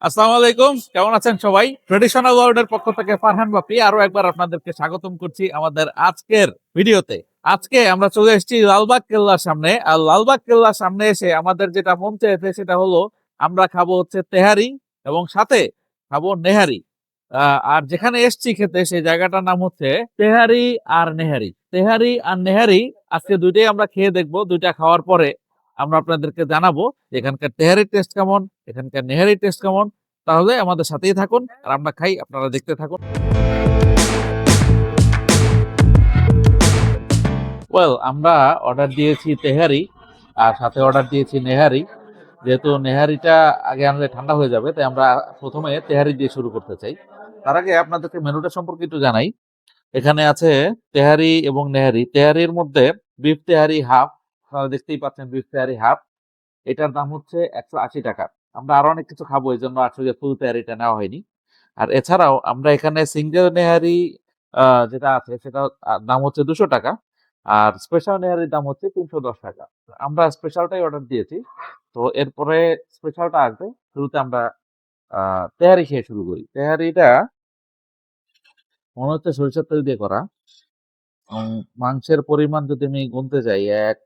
আসসালামু আলাইকুম, কেমন আছেন সবাই? ট্রেডিশনাল ওয়ার্ল্ডের পক্ষ থেকে ফারহান বাপি আরো একবার আপনাদেরকে স্বাগতম করছি আমাদের আজকের ভিডিওতে। আজকে আমরা চলে এসেছি লালবাগ কেল্লার সামনে। আর লালবাগ কেল্লার সামনে এসে আমাদের যেটা মন চেয়েছে সেটা হলো আমরা খাবো হচ্ছে তেহারি এবং সাথে খাবো নেহারি। আর যেখানে এসছি খেতে সেই জায়গাটার নাম হচ্ছে তেহারি আর নেহারি। তেহারি আর নেহারি আজকে দুইটাই আমরা খেয়ে দেখবো। দুইটা খাওয়ার পরে আমরা আপনাদেরকে জানাবো যে এখানকার তেহারির টেস্ট কেমন, এখানকার নেহারির টেস্ট কেমন। তাহলে আমাদের সাথেই থাকুন আর আমরা খাই, আপনারা দেখতে থাকুন। ওয়েল, আমরা অর্ডার দিয়েছি তেহারি আর সাথে অর্ডার দিয়েছি নেহারি। যেহেতু নেহারিটা আগে আনলে ঠান্ডা হয়ে যাবে, তাই আমরা প্রথমে তেহারি দিয়ে শুরু করতে চাই। তার আগে আপনাদেরকে মেনুটা সম্পর্কে একটু জানাই। এখানে আছে তেহারি এবং নেহারি। তেহারির মধ্যে বিফ তেহারি হাফ, আপনারা দেখতেই পাচ্ছেন বিফ তেহারি হাফ, এটার দাম হচ্ছে 180 টাকা। আমরা আরো অনেক কিছু খাবো, এই জন্য আসলে ফুল তেহারিটা নেওয়া হয়নি। আর এছাড়াও আমরা এখানে সিঙ্গেল নেহারি যেটা আছে সেটা দাম হচ্ছে 200 টাকা। আর স্পেশাল নেহারির দাম হচ্ছে 310 টাকা। আমরা স্পেশালটাই অর্ডার দিয়েছি। তো এরপরে স্পেশালটা আসবে। শুরুতে আমরা তেহারি খেয়ে শুরু করি। তেহারিটা মনে হচ্ছে সরিষার তেল দিয়ে করা। মাংসের পরিমাণ যদি আমি গুনতে যাই, 1,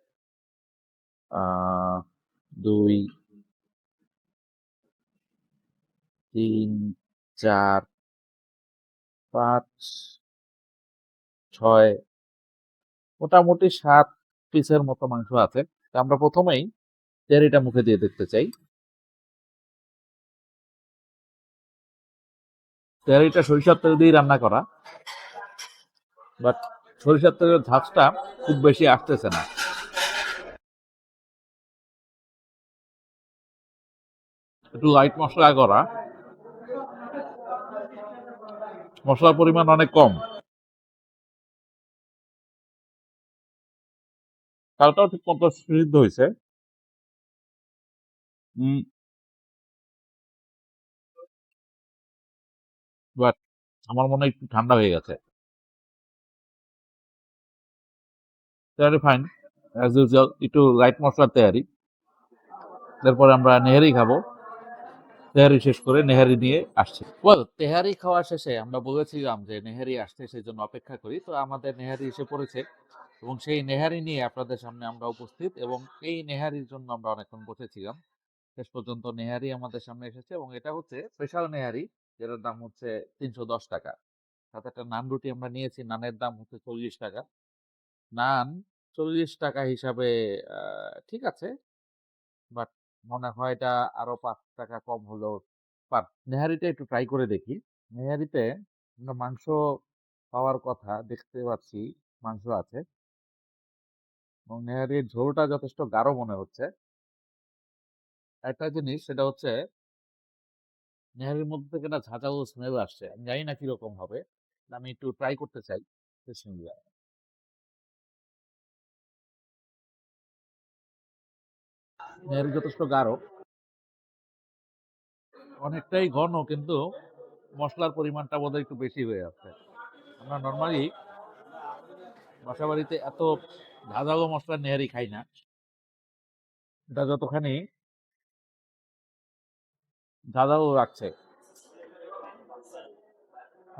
2, 3, 4, 5, 6, মোটামুটি 7 পিসের মতো মাংস আছে। তো আমরা প্রথমেই তেহারিটা মুখে দিয়ে দেখতে চাই। তেহারিটা সরিষার তেল দিয়ে রান্না করা, বাট সরিষার তেলের ঝাঁজটা খুব বেশি আসতেছে না। একটু লাইট মশলা করা, মশলার পরিমাণ অনেক কম। চালটাও ঠিক মতো সিদ্ধ হয়েছে। বাট আমার মনে হয় একটু ঠান্ডা হয়ে গেছে। তেহারি ফাইন, অ্যাজ ইউজুয়াল একটু লাইট মশলার তেহারি। তারপরে আমরা নেহারি খাবো। তেহারি শেষ করে নেহারি নিয়ে আসছি। ওয়েল, তেহারি খাওয়া শেষে আমরা বলেছিলাম যে নেহারি আসছে, সেই জন্য অপেক্ষা করি। তো আমাদের নেহারি এসে পড়েছে এবং সেই নেহারি নিয়ে আপনাদের সামনে আমরা উপস্থিত, এবং এই নেহারির জন্য আমরা অনেকক্ষণ বসেছিলাম। শেষ পর্যন্ত নেহারি আমাদের সামনে এসেছে এবং এটা হচ্ছে স্পেশাল নেহারি, যেটার দাম হচ্ছে 310 টাকা। সাথে একটা নান রুটি আমরা নিয়েছি, নানের দাম হচ্ছে 40 টাকা। নান 40 টাকা হিসাবে ঠিক আছে, বাট মনে হয় এটা আরো 5 টাকা কম হলেও পার। নেহারিটা একটু ট্রাই করে দেখি। নেহারিতে আমরা মাংস পাওয়ার কথা দেখতে পাচ্ছি, মাংস আছে এবং নেহারির ঝোলটা যথেষ্ট গাঢ় মনে হচ্ছে। একটা জিনিস সেটা হচ্ছে নেহারির মধ্যে থেকে একটা ঝাঁঝালো স্মেল আসছে, আমি জানি না কিরকম হবে। আমি একটু ট্রাই করতে চাই। বিসমিল্লাহ। নেহারি যথেষ্ট গাঢ়, অনেকটাই ঘন, কিন্তু মশলার পরিমাণটা বোধহয় একটু বেশি হয়ে যাচ্ছে। আমরা নর্মালি বাসা বাড়িতে এত ঝাঁঝালো মশলার নেহারি খাই না। এটা যতখানি ঝাঁঝালো রাখছে।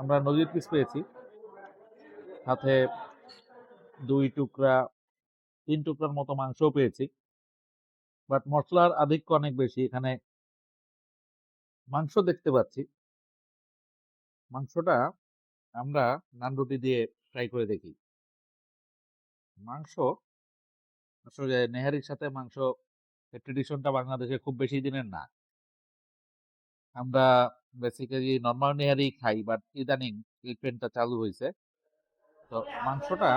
আমরা নদীর পিস পেয়েছি, সাথে 2 টুকরা 3 টুকরার মতো মাংসও পেয়েছি। বাট মশলার আধিক্য অনেক বেশি এখানে। মাংস দেখতে পাচ্ছি, মাংসটা আমরা নান রুটি দিয়ে ট্রাই করে দেখি। মাংস আসলে নেহারির সাথে মাংস ট্রেডিশনটা বাংলাদেশে খুব বেশি দিনের না। আমরা বেসিক্যালি নর্মাল নেহারি খাই, বাট ইদানিং এই ট্রেন্ডটা চালু হয়েছে। তো মাংসটা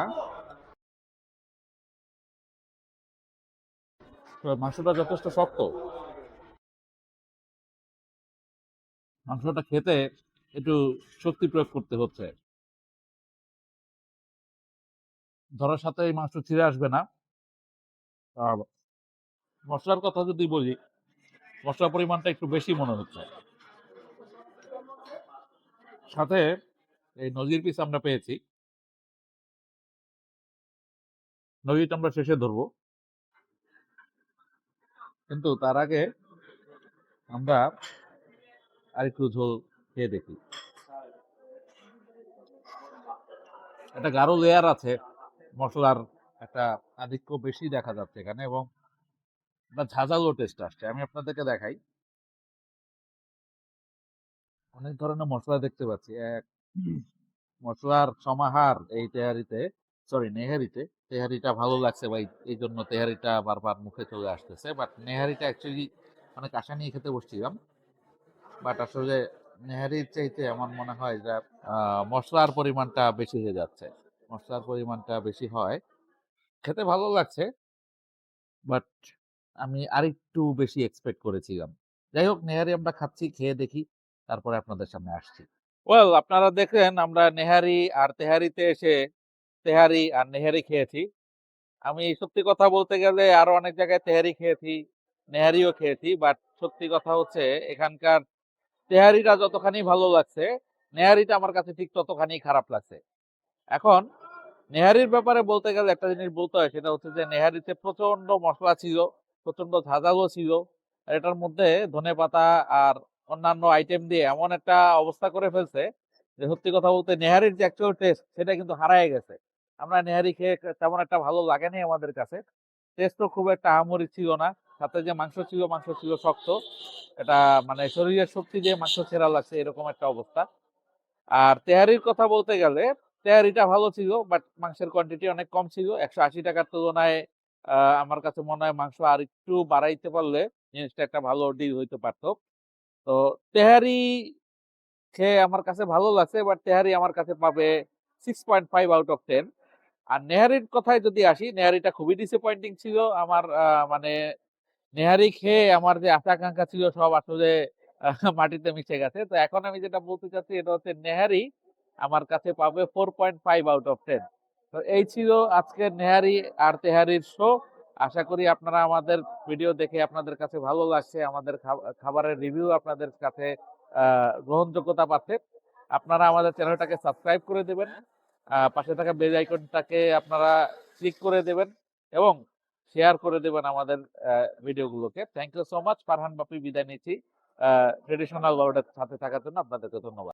মাংসটা যথেষ্ট শক্ত। মাংসটা খেতে একটু শক্তি প্রয়োগ করতে হচ্ছে। ধরার সাথে এই মাংস ছিঁড়ে আসবে না। আর মশলার কথা যদি বলি, মশলার পরিমাণটা একটু বেশি মনে হচ্ছে। সাথে এই নজির পিস আমরা পেয়েছি, নজিরটা আমরা শেষে ধরবো। কিন্তু তার আগে আমরা আরেকটু ঝোল খেয়ে দেখি। একটা গাঢ় লেয়ার আছে, মশলার একটা আধিক্য বেশি দেখা যাচ্ছে এখানে, এবং একটা ঝাঁঝালো টেস্ট আসছে। আমি আপনাদেরকে দেখাই, অনেক ধরনের মশলা দেখতে পাচ্ছি। এক মশলার সমাহার এই তেহারিতে, সরি নেহারিতে। তেহারিটা ভালো লাগছে ভাই, এই জন্য তেহারিটা বারবার মুখে চলে আসতেছে। বাট নেহারিটা অ্যাকচুয়ালি অনেক আশা নিয়ে খেতে বসছিলাম, বাট আসলে নেহারির চাইতে আমার মনে হয় যে মশলার পরিমাণটা বেশি হয়ে যাচ্ছে। মশলার পরিমাণটা বেশি হয়, খেতে ভালো লাগছে, বাট আমি আরেকটু বেশি এক্সপেক্ট করেছিলাম। যাই হোক, নেহারি আমরা খাচ্ছি, খেয়ে দেখি, তারপরে আপনাদের সামনে আসছি। ওয়েল, আপনারা দেখলেন আমরা নেহারি আর তেহারিতে এসে তেহারি আর নেহারি খেয়েছি। আমি সত্যি কথা বলতে গেলে আরো অনেক জায়গায় তেহারি খেয়েছি, নেহারিও খেয়েছি, বাট সত্যি কথা হচ্ছে এখানকার তেহারিটা যতখানি ভালো লাগছে, নেহারিটা আমার কাছে ঠিক ততখানি খারাপ লাগছে। এখন নেহারির ব্যাপারে বলতে গেলে একটা জিনিস বলতে হয়, সেটা হচ্ছে যে নেহারিতে প্রচন্ড মশলা ছিল, প্রচন্ড ঝাঁঝালো ছিল। আর এটার মধ্যে ধনেপাতা আর অন্যান্য আইটেম দিয়ে এমন একটা অবস্থা করে ফেলছে যে সত্যি কথা বলতে নেহারির যে অ্যাকচুয়াল টেস্ট সেটা কিন্তু হারায় গেছে। আমরা নেহারি খেয়ে তেমন একটা ভালো লাগেনি আমাদের কাছে, টেস্টও খুব একটা আহামরি ছিল না। সাথে যে মাংস ছিল, মাংস ছিল শক্ত, এটা মানে শরীরের শক্তি দিয়ে মাংস ছেঁড়া লাগছে এরকম একটা অবস্থা। আর তেহারির কথা বলতে গেলে তেহারিটা ভালো ছিল, বাট মাংসের কোয়ান্টিটি অনেক কম ছিল। 180 টাকার তুলনায় আমার কাছে মনে হয় মাংস আর একটু বাড়াইতে পারলে জিনিসটা একটা ভালো ডিল হইতে পারতো। তো তেহারি খেয়ে আমার কাছে ভালো লাগছে, বাট তেহারি আমার কাছে পাবে 6.5 আউট অফ 10। আর নেহারির কথায় যদি আসি, নেহারিটা খুবই ডিসঅ্যাপয়েন্টিং ছিল আমার। মানে নেহারি খেয়ে আমার যে আশা আকাঙ্ক্ষা ছিল সব আসলে মাটিতে মিশে গেছে। তো এখন আমি যেটা বলতে চাচ্ছি এটা হচ্ছে নেহারি আমার কাছে পাবে 4.5 আউট অফ 10। তো এই ছিল আজকের নেহারি আর তেহারির শো। আশা করি আপনারা আমাদের ভিডিও দেখে আপনাদের কাছে ভালো লাগছে, আমাদের খাবারের রিভিউ আপনাদের কাছে গ্রহণযোগ্যতা পাচ্ছে। আপনারা আমাদের চ্যানেলটাকে সাবস্ক্রাইব করে দেবেন, পাশে থাকা বেল আইকনটাকে আপনারা ক্লিক করে দেবেন, এবং শেয়ার করে দেবেন আমাদের ভিডিওগুলোকে। Thank you so much. Farhan Bapi বিদায় নিচ্ছি ট্রেডিশনাল ওয়ার্ল্ডের সাথে থাকার জন্য। আপনাদেরকে ধন্যবাদ।